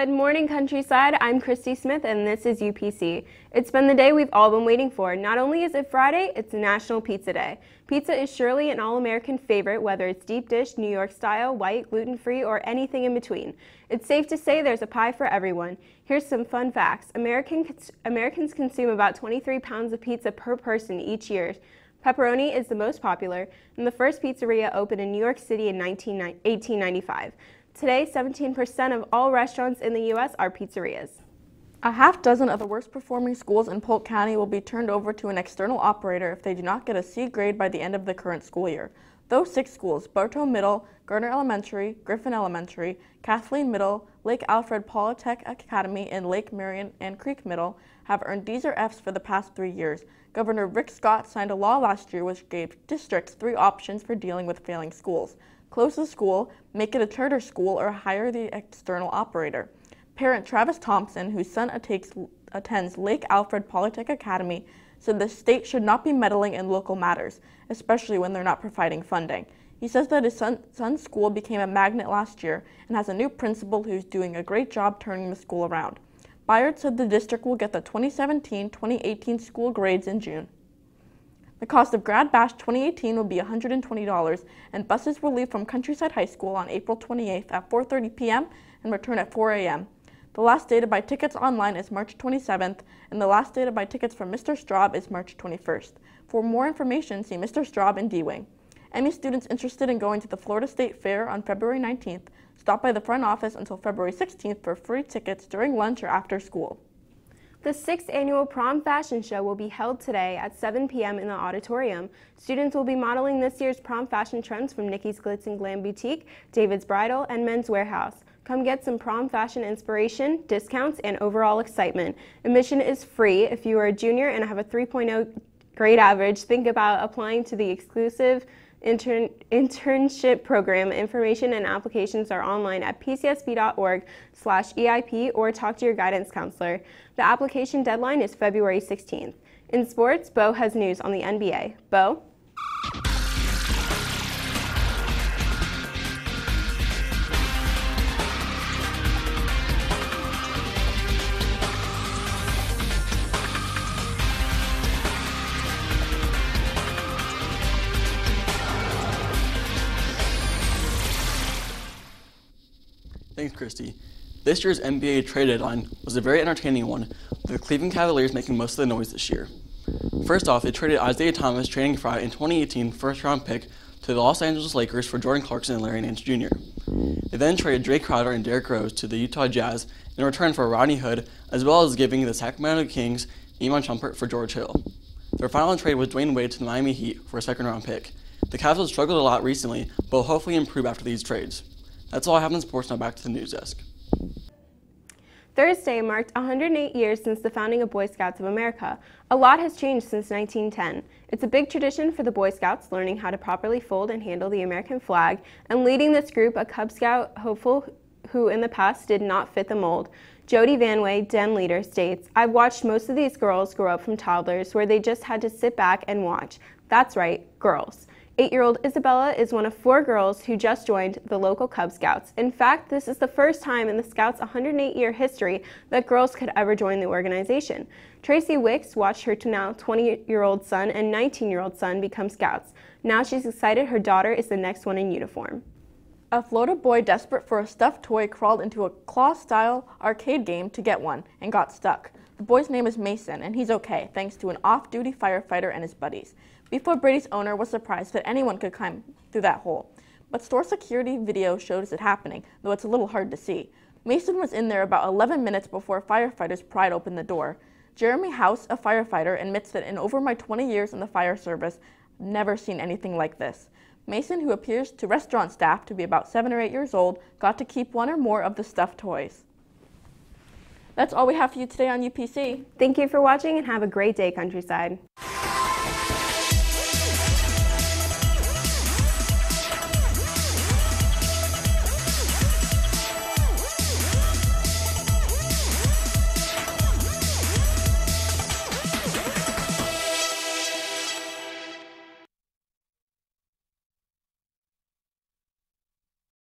Good morning, Countryside. I'm Christy Smith, and this is UPC. It's been the day we've all been waiting for. Not only is it Friday, it's National Pizza Day. Pizza is surely an all-American favorite, whether it's deep dish, New York style, white, gluten-free, or anything in between. It's safe to say there's a pie for everyone. Here's some fun facts. Americans consume about 23 pounds of pizza per person each year. Pepperoni is the most popular, and the first pizzeria opened in New York City in 1895. Today, 17% of all restaurants in the U.S. are pizzerias. A half dozen of the worst performing schools in Polk County will be turned over to an external operator if they do not get a C grade by the end of the current school year. Those 6 schools, Bartow Middle, Gardner Elementary, Griffin Elementary, Kathleen Middle, Lake Alfred Polytech Academy, and Lake Marion and Creek Middle, have earned D's or F's for the past 3 years. Governor Rick Scott signed a law last year which gave districts 3 options for dealing with failing schools. Close the school, make it a charter school, or hire the external operator. Parent Travis Thompson, whose son attends Lake Alfred Polytech Academy, said the state should not be meddling in local matters, especially when they're not providing funding. He says that his son's school became a magnet last year and has a new principal who's doing a great job turning the school around. Byard said the district will get the 2017-2018 school grades in June. The cost of Grad Bash 2018 will be $120, and buses will leave from Countryside High School on April 28th at 4:30 p.m. and return at 4 a.m. The last day to buy tickets online is March 27th, and the last day to buy tickets from Mr. Straub is March 21st. For more information, see Mr. Straub in D-Wing. Any students interested in going to the Florida State Fair on February 19th, stop by the front office until February 16th for free tickets during lunch or after school. The 6th annual Prom Fashion Show will be held today at 7 p.m. in the auditorium. Students will be modeling this year's prom fashion trends from Nikki's Glitz and Glam Boutique, David's Bridal, and Men's Warehouse. Come get some prom fashion inspiration, discounts, and overall excitement. Admission is free. If you are a junior and have a 3.0 grade average, think about applying to the exclusive internship program. Information and applications are online at pcsb.org/EIP or talk to your guidance counselor. The application deadline is February 16th. In sports, Bo has news on the NBA. Bo? Thanks, Christy. This year's NBA trade deadline was a very entertaining one, with the Cleveland Cavaliers making most of the noise this year. First off, they traded Isaiah Thomas, trading for in 2018 first-round pick to the Los Angeles Lakers for Jordan Clarkson and Larry Nance Jr. They then traded Jay Crowder and Derrick Rose to the Utah Jazz in return for Rodney Hood, as well as giving the Sacramento Kings Iman Shumpert for George Hill. Their final trade was Dwayne Wade to the Miami Heat for a second-round pick. The Cavs have struggled a lot recently, but will hopefully improve after these trades. That's all I have in sports. Now back to the news desk. Thursday marked 108 years since the founding of Boy Scouts of America. A lot has changed since 1910. It's a big tradition for the Boy Scouts, learning how to properly fold and handle the American flag, and leading this group, a Cub Scout hopeful who in the past did not fit the mold. Jody Vanway, den leader, states, "I've watched most of these girls grow up from toddlers where they just had to sit back and watch." That's right, girls. 8-year-old Isabella is one of 4 girls who just joined the local Cub Scouts. In fact, this is the first time in the Scouts' 108-year history that girls could ever join the organization. Tracy Wicks watched her now 20-year-old son and 19-year-old son become Scouts. Now she's excited her daughter is the next one in uniform. A Florida boy desperate for a stuffed toy crawled into a claw-style arcade game to get one and got stuck. The boy's name is Mason, and he's okay, thanks to an off-duty firefighter and his buddies. Before Brady's owner was surprised that anyone could climb through that hole. But store security video shows it happening, though it's a little hard to see. Mason was in there about 11 minutes before firefighters pried open the door. Jeremy House, a firefighter, admits that in over my 20 years in the fire service, I've never seen anything like this. Mason, who appears to restaurant staff to be about 7 or 8 years old, got to keep one or more of the stuffed toys. That's all we have for you today on UPC. Thank you for watching and have a great day, Countryside.